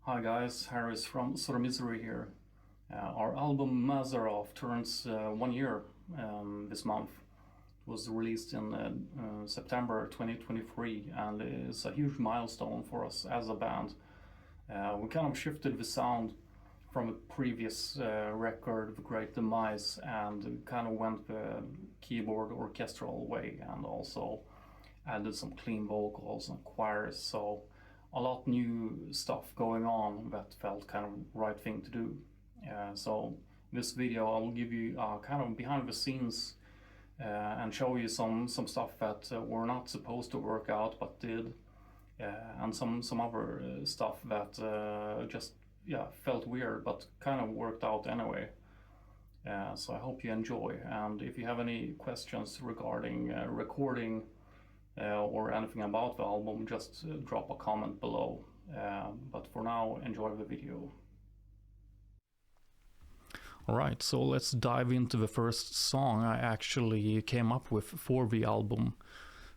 Hi guys, Harris from Misery here. Our album Mazzaroth turns 1 year this month. It was released in September 2023 and is a huge milestone for us as a band. We kind of shifted the sound from a previous record, The Great Demise, and kind of went the keyboard orchestral way and also added some clean vocals and choirs. So a lot new stuff going on that felt kind of right thing to do. So this video I will give you kind of behind the scenes and show you some stuff that were not supposed to work out but did, and some other stuff that just felt weird but kind of worked out anyway. So I hope you enjoy, and if you have any questions regarding recording or anything about the album, just drop a comment below. But for now, enjoy the video. Alright, so let's dive into the first song I actually came up with for the album.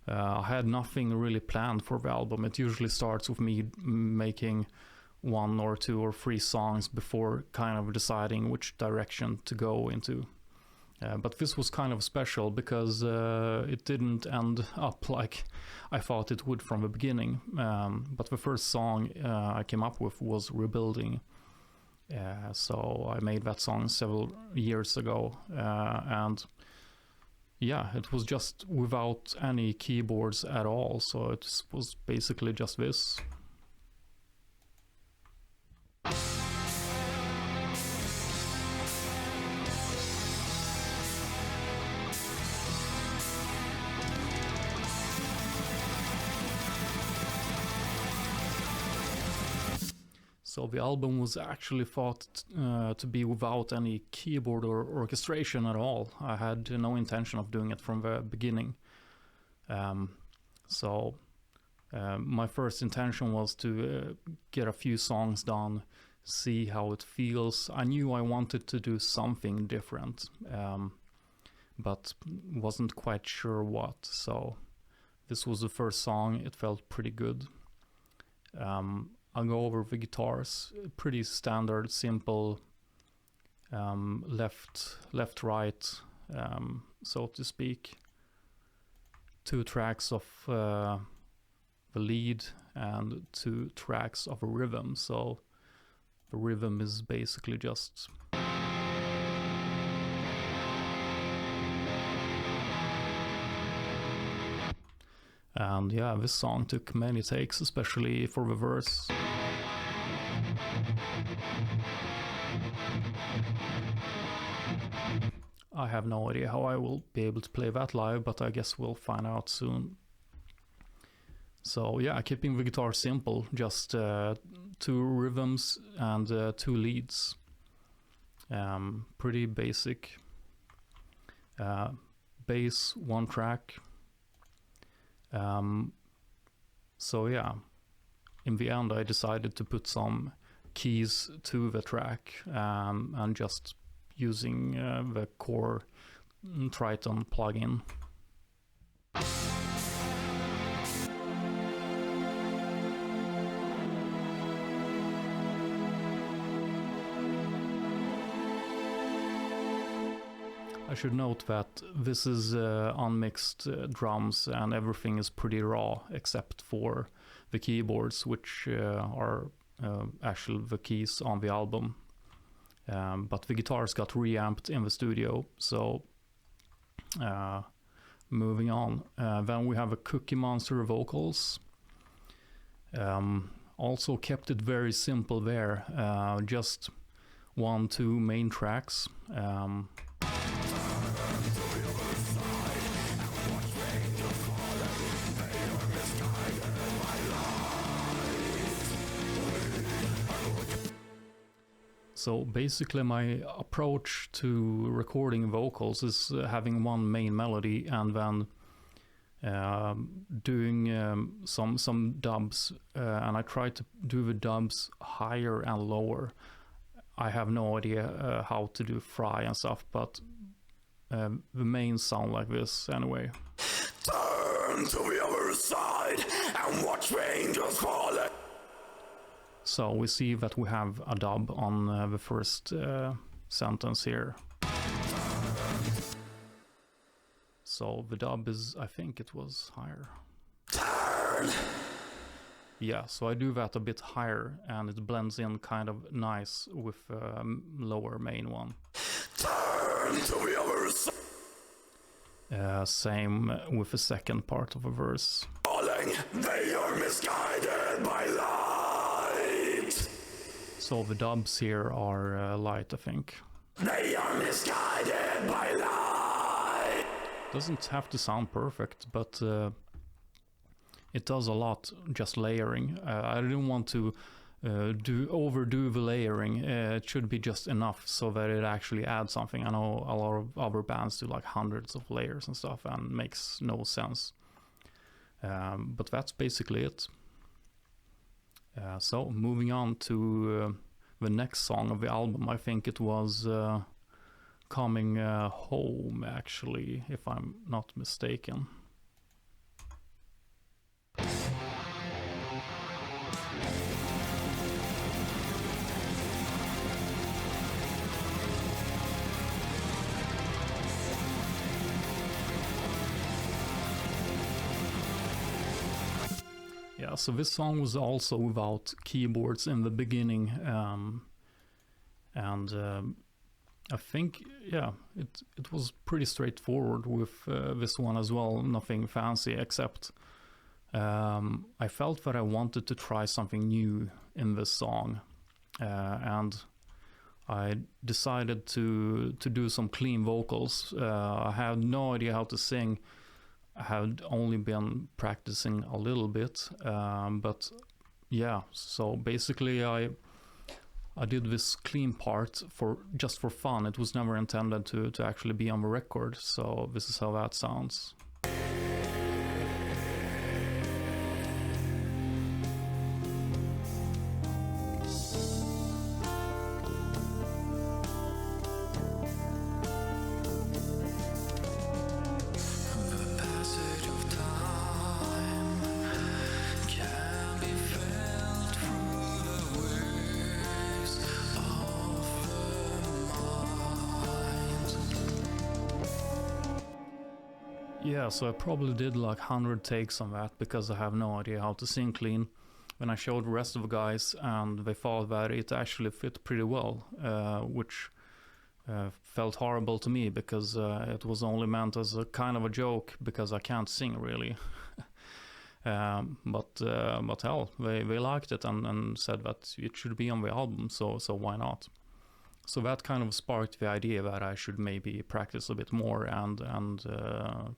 I had nothing really planned for the album. It usually starts with me making 1 or 2 or 3 songs before kind of deciding which direction to go into. But this was kind of special because it didn't end up like I thought it would from the beginning. But the first song I came up with was Rebuilding. So I made that song several years ago. And yeah, it was just without any keyboards at all. So it was basically just this. So the album was actually thought to be without any keyboard or orchestration at all. I had no intention of doing it from the beginning. My first intention was to get a few songs done, see how it feels. I knew I wanted to do something different, but wasn't quite sure what. So this was the first song. It felt pretty good. I'll go over the guitars. Pretty standard, simple, left, right, so to speak. 2 tracks of the lead and 2 tracks of a rhythm. So the rhythm is basically just... And yeah, this song took many takes, especially for the verse. I have no idea how I will be able to play that live, but I guess we'll find out soon. So yeah, keeping the guitar simple, just 2 rhythms and 2 leads. Pretty basic. Bass, 1 track. So yeah, in the end I decided to put some keys to the track and just using the core Triton plugin. I should note that this is unmixed drums and everything is pretty raw except for the keyboards, which are actually the keys on the album. But the guitars got reamped in the studio, so moving on. Then we have a Cookie Monster vocals. Also kept it very simple there, just 1-2 main tracks. So basically my approach to recording vocals is having 1 main melody and then doing some dubs, and I try to do the dubs higher and lower. I have no idea how to do fry and stuff, but the mains sound like this anyway. Turn to the other side and watch angels fall. So we see that we have a dub on the first sentence here. So the dub is, I think it was higher. Turn. Yeah, so I do that a bit higher and it blends in kind of nice with lower main one. Turn to the other side. Same with the second part of a verse. Falling, they are misguided by light. So the dubs here are light, I think. They are misguided by light. Doesn't have to sound perfect, but it does a lot just layering. I didn't want to overdo the layering. It should be just enough so that it actually adds something. I know a lot of other bands do like hundreds of layers and stuff and makes no sense. But that's basically it. So moving on to the next song of the album, I think it was Coming Home, actually, if I'm not mistaken. Yeah, so this song was also without keyboards in the beginning, and I think, yeah, it was pretty straightforward with this one as well, nothing fancy, except I felt that I wanted to try something new in this song, and I decided to do some clean vocals. I had no idea how to sing. I had only been practicing a little bit, but yeah, so basically I did this clean part just for fun. It was never intended to actually be on the record, so this is how that sounds. Yeah, so I probably did like 100 takes on that because I have no idea how to sing clean. When I showed the rest of the guys and they thought that it actually fit pretty well, which felt horrible to me because it was only meant as a kind of a joke because I can't sing really. But hell, they liked it and said that it should be on the album, so why not? So that kind of sparked the idea that I should maybe practice a bit more and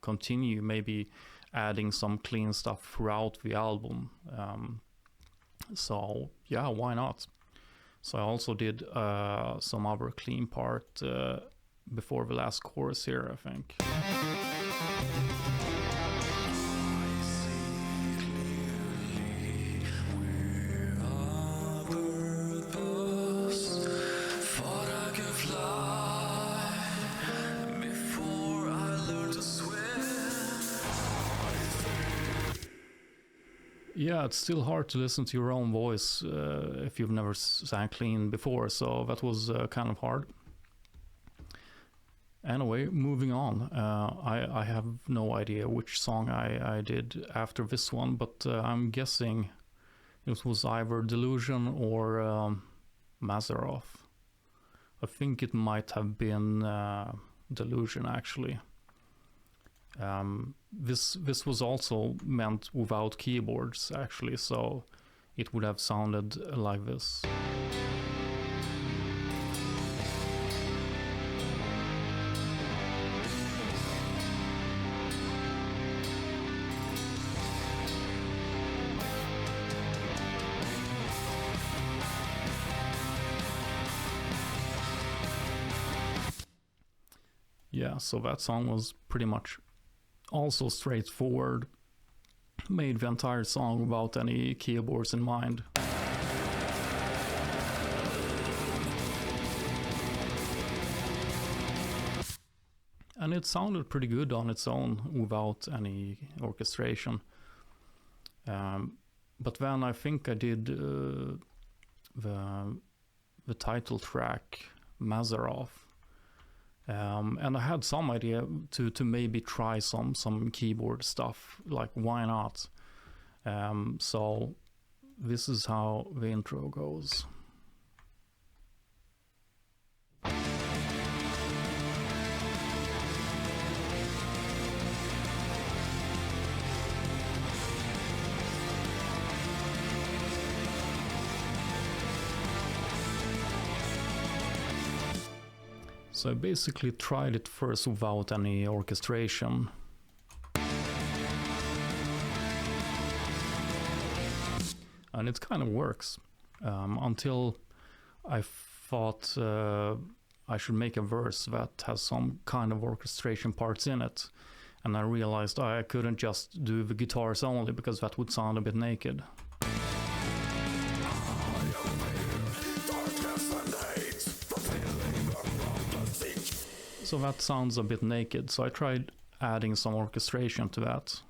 continue maybe adding some clean stuff throughout the album. So yeah, why not? So I also did some other clean part before the last chorus here, I think. Yeah, it's still hard to listen to your own voice if you've never sang clean before, so that was kind of hard. Anyway, moving on. I have no idea which song I did after this one, but I'm guessing it was either Delusion or Mazzaroth. I think it might have been Delusion, actually. This was also meant without keyboards, actually, so it would have sounded like this. Yeah, so that song was pretty much also straightforward. Made the entire song without any keyboards in mind. And it sounded pretty good on its own without any orchestration. But then I think I did the title track Mazzaroth. And I had some idea to maybe try some keyboard stuff, like why not? So this is how the intro goes. So I basically tried it first without any orchestration. And it kind of works, until I thought I should make a verse that has some kind of orchestration parts in it. And I realized I couldn't just do the guitars only, because that would sound a bit naked. So that sounds a bit naked, so I tried adding some orchestration to that.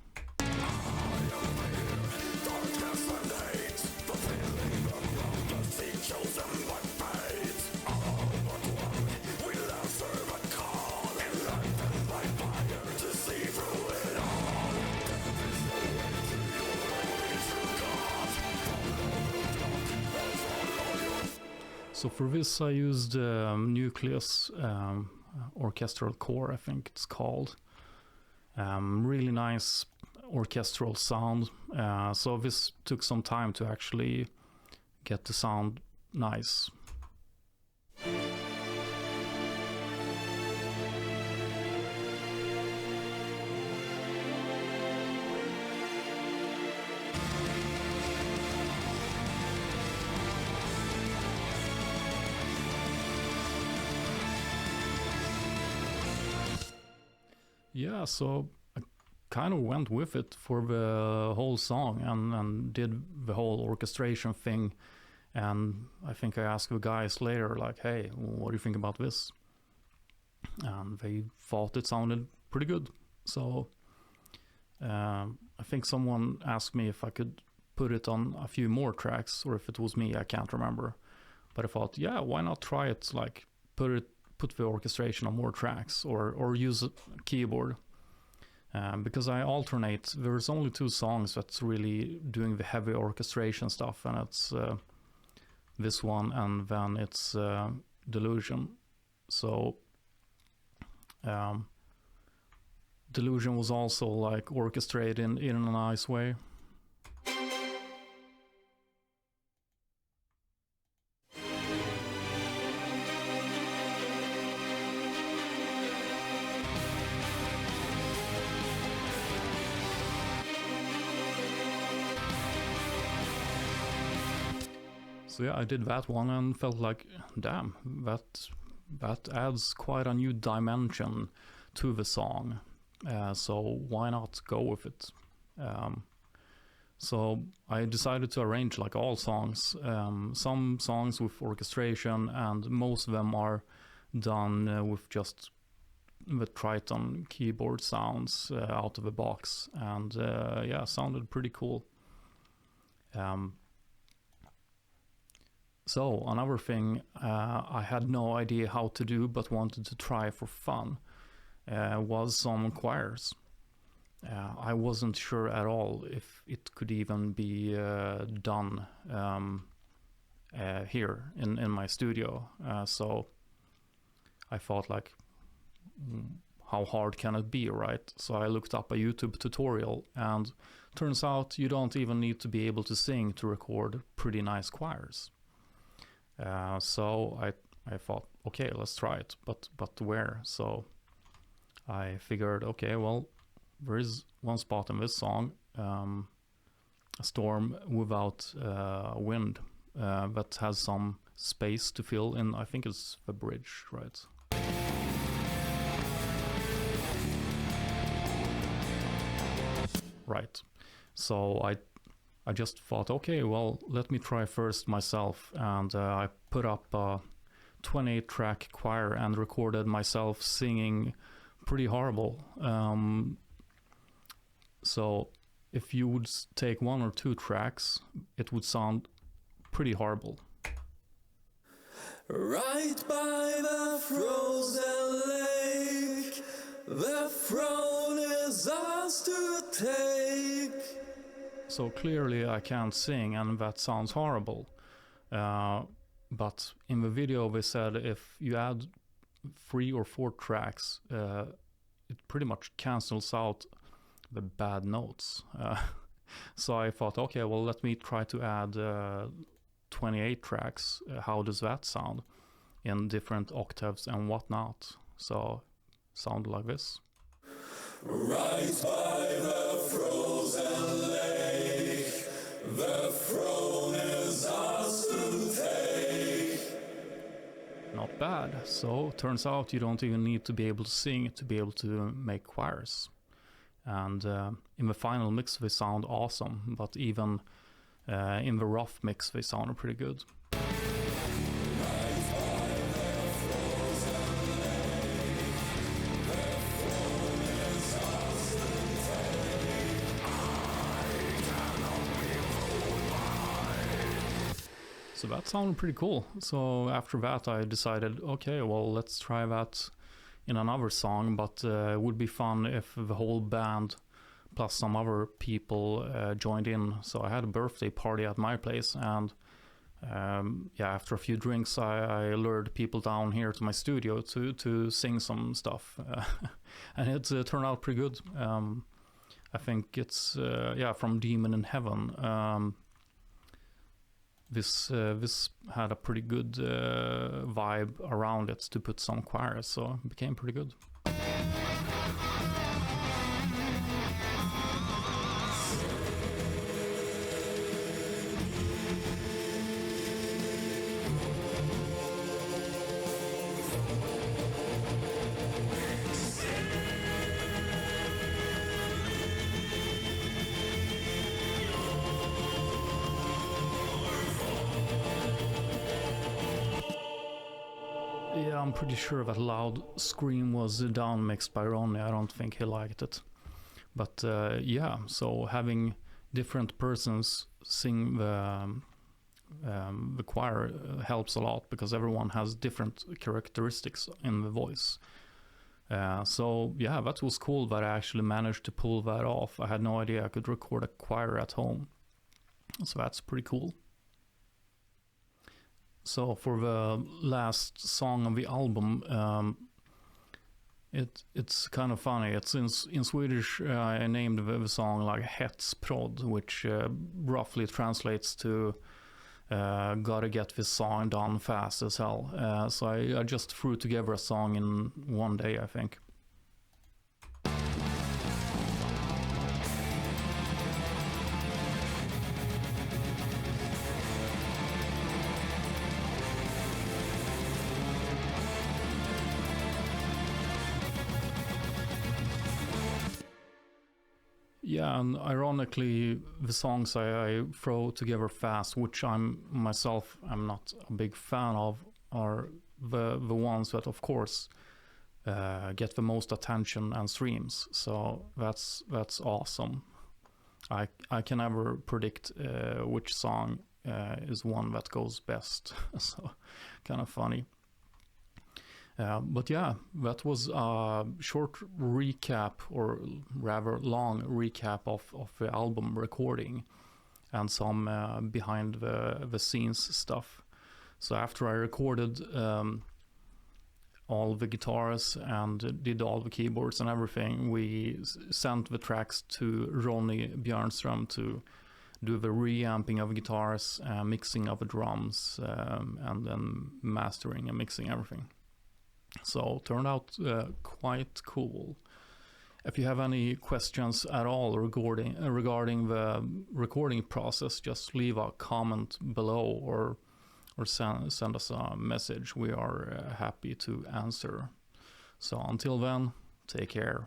So for this I used Nucleus orchestral core, I think it's called. Really nice orchestral sound. So this took some time to actually get the sound nice. Yeah, so I kind of went with it for the whole song and did the whole orchestration thing. And I think I asked the guys later, like, hey, what do you think about this? And they thought it sounded pretty good. So I think someone asked me if I could put it on a few more tracks, or if it was me, I can't remember. But I thought, yeah, why not try it? Like, put the orchestration on more tracks, or use a keyboard, because I alternate. There's only 2 songs that's really doing the heavy orchestration stuff, and it's this one, and then it's Delusion. So Delusion was also like orchestrated in a nice way. So yeah, I did that one and felt like, damn, that adds quite a new dimension to the song. So why not go with it? So I decided to arrange like all songs, some songs with orchestration, and most of them are done with just the Triton keyboard sounds out of the box, and yeah, sounded pretty cool. So another thing I had no idea how to do but wanted to try for fun was some choirs. I wasn't sure at all if it could even be done here in my studio. So I thought, like, how hard can it be, right? So I looked up a YouTube tutorial, and turns out you don't even need to be able to sing to record pretty nice choirs. So I thought, okay, let's try it, but where? So I figured, okay, well, there is one spot in this song, a storm without wind, that has some space to fill in. I think it's the bridge, right? Right. So I just thought, okay, well, let me try first myself, and I put up a 28-track choir and recorded myself singing pretty horrible. So if you would take 1 or 2 tracks, it would sound pretty horrible. Right by the frozen lake, the throne is ours to take. So clearly I can't sing, and that sounds horrible. But in the video they said if you add 3 or 4 tracks, it pretty much cancels out the bad notes. So I thought, okay, well, let me try to add 28 tracks. How does that sound in different octaves and whatnot? So sound like this. Right by the frozen lake, the throne is ours to take. Not bad. So turns out you don't even need to be able to sing to be able to make choirs. And in the final mix they sound awesome, but even in the rough mix they sounded pretty good. So that sounded pretty cool. So after that I decided, okay, well, let's try that in another song, but it would be fun if the whole band plus some other people joined in. So I had a birthday party at my place, and after a few drinks I lured people down here to my studio to sing some stuff. And it turned out pretty good. I think it's from Demon in Heaven. This had a pretty good vibe around it to put some choirs, so it became pretty good. Yeah, I'm pretty sure that loud scream was down mixed by Ronnie. I don't think he liked it. But so having different persons sing the choir helps a lot, because everyone has different characteristics in the voice. That was cool that I actually managed to pull that off. I had no idea I could record a choir at home. So that's pretty cool. So for the last song of the album, it's kind of funny. It's in Swedish. I named the song like Hetsprod, which roughly translates to gotta get this song done fast as hell. So I just threw together a song in one day, I think. Yeah, and ironically, the songs I throw together fast, which I'm not a big fan of, are the ones that, of course, get the most attention and streams. So that's awesome. I can never predict which song is one that goes best. So kind of funny. But yeah, that was a short recap, or rather long recap of the album recording and some behind the scenes stuff. So after I recorded all the guitars and did all the keyboards and everything, we sent the tracks to Ronnie Björnström to do the reamping of guitars, mixing of the drums, and then mastering and mixing everything. So turned out quite cool. If you have any questions at all regarding the recording process, just leave a comment below or send us a message. We are happy to answer. So until then, take care.